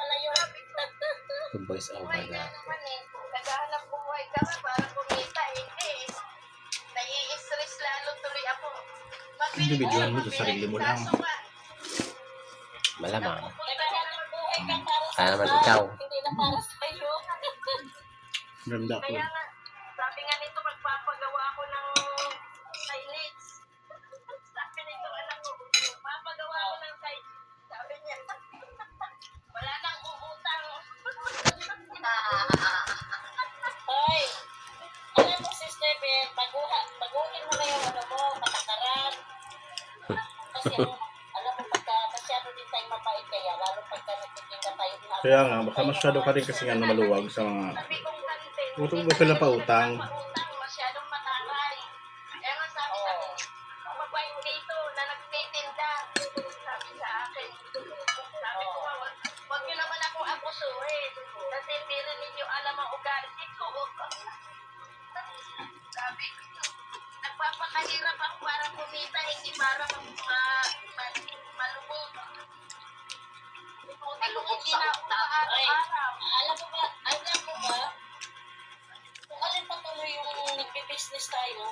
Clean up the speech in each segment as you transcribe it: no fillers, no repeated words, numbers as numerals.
pala yun. Yung voice over na. Naghahanap buhay ka para kumita, eh. Nai-stress lalo tuloy ako. Individual mo, sa sarili mo lang. Malamang. Naghahanap buhay ka para sa Kaya naman iba, ikaw. hindi na para sa'yo. Ganda ko. Kaya nga, sabi nga nito, magpapagawa ako ng signage. Sabi nito, anak ko, magpapagawa ako ng signage. Sabi niya, wala nang uutang. Hoy, alam mo si Steven, baguhin mo na yung ano mo, patakaran. Kasi alam mo, pagka masyado din tayo mapait kaya, lalo pagka nagtitinda tayo. Kaya nga, baka masyado ka rin kasi nga maluwag sa mga... Sabi kong kantin, Gusto na pa utang. masyadong mataray. Kaya nga sabi sa akin, mabait dito na nagtitinda. Sabi sa akin, sabi ko, wag niyo naman akong abusuhin. Kasi hindi rin ninyo alam ang ugali ko. Sabi ko, nagpapakahirap ako para kumita, hindi para malubog. Hindi na Ay, araw-araw. alam mo ba, kung alin patuloy yung nagbe-business tayo,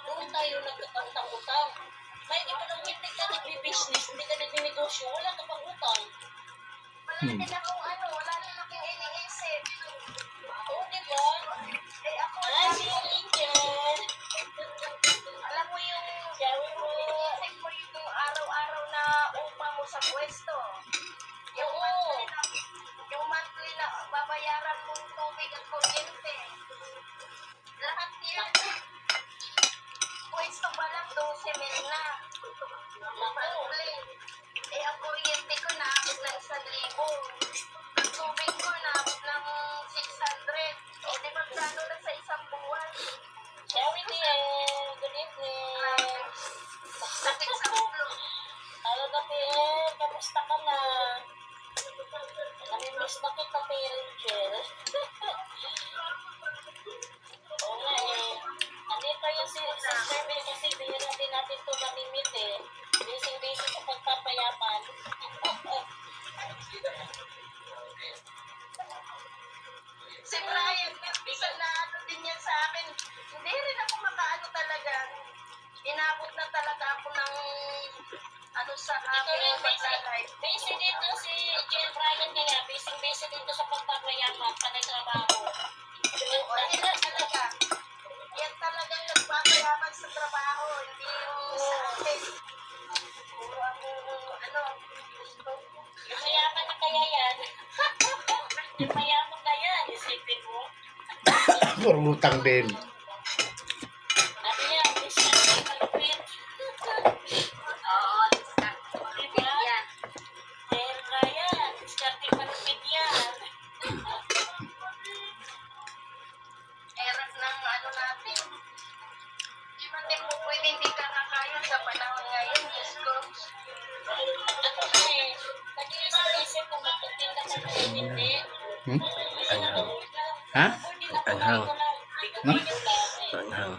doon tayo nagkakantang-utang. May di pa nang hindi ka nagbe-business, hindi ka nagbe-negosyo, wala ka pang utang. Wala din akong wala din akong iniisip. Oo, di ba? Eh ako, Ay, si Angel. alam mo yung iniisip mo yung araw-araw na upa mo sa pwesto. Yung monthly na babayaran mong tubig at kuryente. Lahat yan. Pwesto pa lang 12,000 na. Monthly. Eh ang kuryente ko naabot ng 1,000. Ang tubig ko naabot ng 600. O di ba plano na sa isang buwan? Cherry dear, good evening. Sakit sa ulo. Hello na dear, kamusta ka na? Namimiss na kita, Angel. Oo nga eh. Andito yung si Steven kasi bihira din natin ito mamimit eh. Busy-busy sa pagpapayaman. Si Brian, isa na din yan sa akin. Hindi rin ako makaano talaga. Inabot na talaga ako ng sa aking paglalay. Busy dito si Jill Brian kaya. Busy dito sa pagpapayaman, panay-trabaho. Oo, yan talaga. Yan talagang nagpapayaman sa trabaho. Hindi yung sa akin. Puro ako, gusto. Mayaman na kaya yan. Mayaman na yan, isipin mo. Puro utang din. Sabi niya, discount malupit. Oo, Diba? yan. Dahil kaya, discount malupit yan. Erap ng natin. Di man din mo pwede hindi ka kakain sa panahon ngayon. Diyos ko. Ako eh, nag-iisip kung magtitinda ka na hindi. Anghang. Ha? Anghang. No? Anghang. Anghang.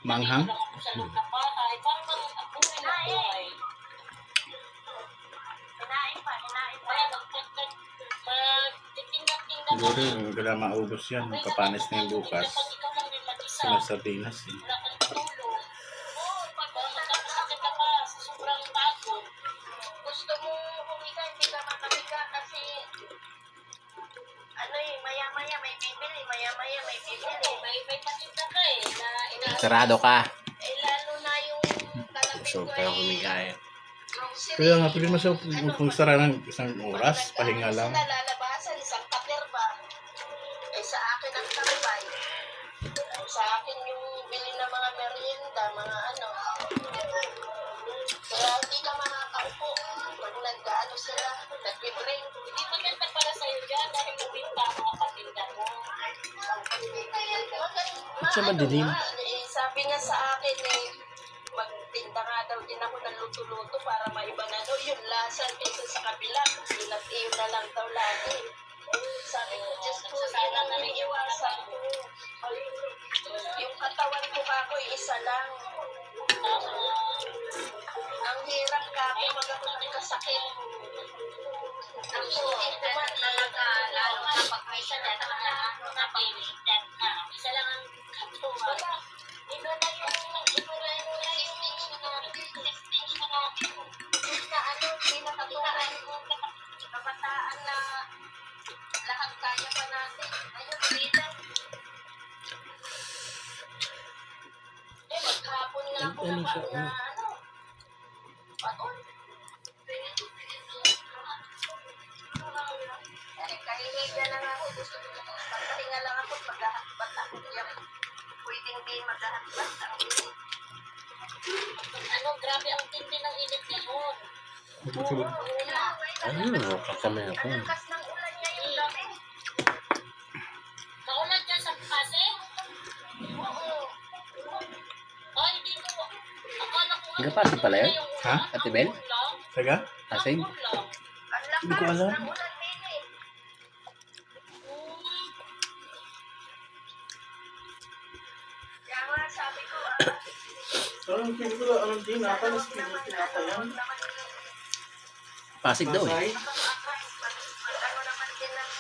Manghang? Sa loob ng bahay, parang buhay na buhay. Hinain pa. Kaya magtitinda-tinda ka. Siguro, wala maubos yan. Papanis na yung bukas. Kapag ikaw lang din mag-isa, Sa sardinas eh. wala kang tulong. Oo, pag magkakasakit ka pa sa sobrang pagod, Gusto mo humiga, hindi ka makahiga kasi maya-maya may bibili, maya-maya may bibili. may patinda ka eh, na Sarado ka. Eh, lalo na yung kalapit So, ko kaya humigay. grocery. Kaya nga, pwede mo siya kung sara ng isang oras, pahinga lang. Sa nalalabasan, isang kaper ba? Eh, sa akin ang tambay. Sa akin yung bili ng mga merienda, mga Kaya hindi ka makakaupo. Pag nag-ano sila, nag-break. hindi maganda para sa'yo dyan dahil mabinta ang mga patinda mo. Sa madilim. Sabi nga sa akin magtinda nga daw din ako ng luto-luto para maiba na daw yung lasa kaysa sa kabila. Yun na lang daw lagi. Sabi ko, Diyos ko, yun ang iniiwasan ko. Yung katawan ko kako, isa lang. Ang hirap kako, pag ako nagkasakit. Ang sulit ko isa lang ang napili. Isa lang ang katuwa. Iba na yung distinction natin. Na ano, pinakatulaan mo kabataan na lahat kaya pa natin. Ayun, dito. Maghapon nga ako Ano siya, na ano, patol. Kahihiga lang ako. Gusto ko magpahinga lang ako. Maghahatbat ako. Pwedeng di maghahatbat ako. Ano, grabe ang tindi ng init ngayon. Ayun, kakami ako. Ang lakas ng ulan ngayon gabi. Maulan dyan sa Pasig? Oo. Ay, dito. Akala ko Hindi Pasig pala yun? yung Ha? ulan. Ate Bel? Ulan. Taga? Pasig? Ulan. Ang lakas Hindi ko alam. ng ulan din eh. Kaya nga sabi ko, Parang hindi ko alam din. Nakalas pinatayan. Pasig daw eh. ano naman din ng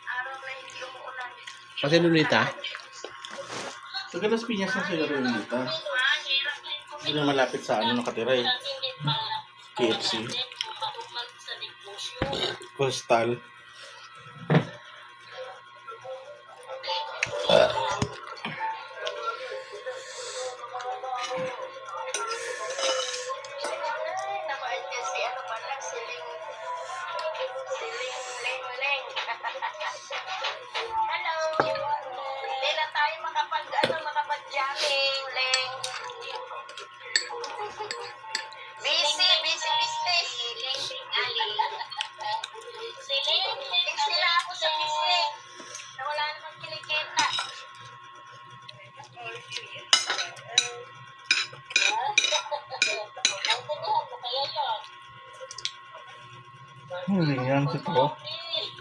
araw na hindi umuulan. Pasig Lolita? Sa Galas Piñas na sila rin dito. Mahirap din kung Hindi na malapit sa ano nakatira eh. Hindi pa. KFC. Matumal sa negosyo. Coastal. Napait kasi ano pala, siling leng-leng. Hello! Hindi na tayo makapag-jamming, leng. Busy business. Text nila ako sa business. Na wala namang kinikita. Naintindihan mo kaya yun? Yan si Tro.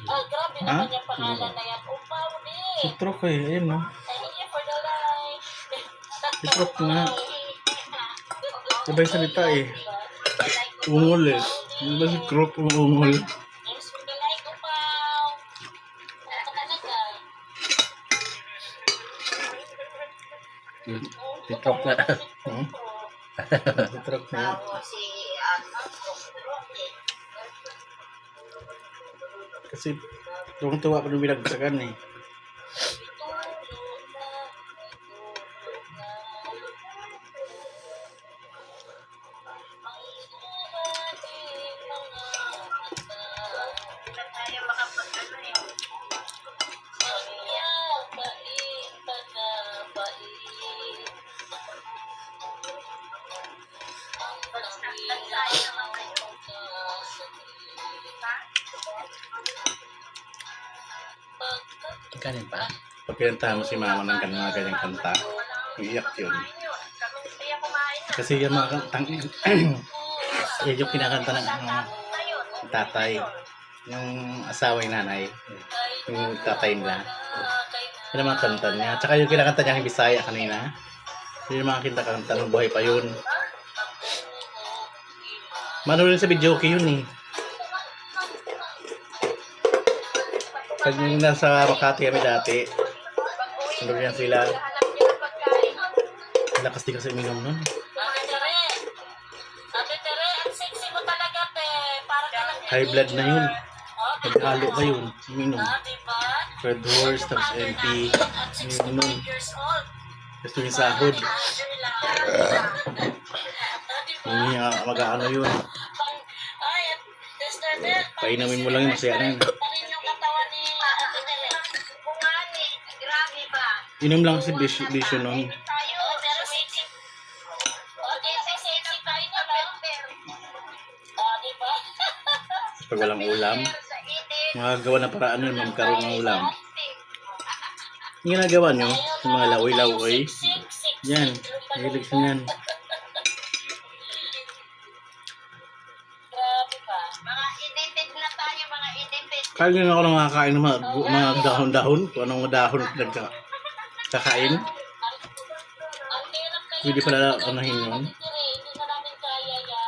Ah, grabe Ha? naman yung pangalan na yan. Upaw Si din. Tro ko eh. Ayun no. Thank you for the life. Si Tro nga. Sabay salita eh. Ungol eh. Ano ba si Krok ungol? Thanks for the life, Upaw. Ano talaga? Titrok na. Hmm? Si Tro nga. Si Kasi tuwang-tuwa pa nung binagsagan eh. na tayo makapag-ano eh. Ikanin pa? Pag pinantahan mo si mama ng mga ganyang kanta, iiyak yun. Kaya kumain na. Kasi yung mga kantang yan yung kinakanta ng tatay. Yung asawa yung nanay. Yung tatay nila. Yun ang mga kanta niya. Tsaka yung kinakanta niya yung Bisaya kanina. Yun yung mga kinakanta ng buhay pa yun. Manood sa video okay yun eh. Pag yung nasa Makati kami dati, nandun yan sila. Hanap niyo ng pagkain. Lakas din kasi uminom nun. Ate Tere, ang sexy mo talaga, te. Para ka lang High blood na yun. Oh, Naghalo pa yun. Uminom. diba? Red Horse, tapos MP. At 65 Uminom. years old. Gusto yung sahod. Diba? Hindi nga mag-ano yun. Ay, Sister Bel, Painamin mo lang yung masaya na yun. pa rin yung katawan ni Ate Tere. Kung ani, grabe ba? Inom lang si Bisyo nun. Tayo, Pero sexy. Okay, sexy pa rin naman. Diba? Pag walang ulam, sa itin. magagawa na paraan yun, magkaroon ng ulam. Yung ginagawa nyo, yung mga laoy-laoy, yan, hilig sa yan. Grabe ba? Mga editid na tayo, mga editid. Kaya nga ako lang makakain ng mga dahon-dahon, kung anong dahon nagkakain. Ang hirap kayo. Pwede pala anahin yun. Ate Tere,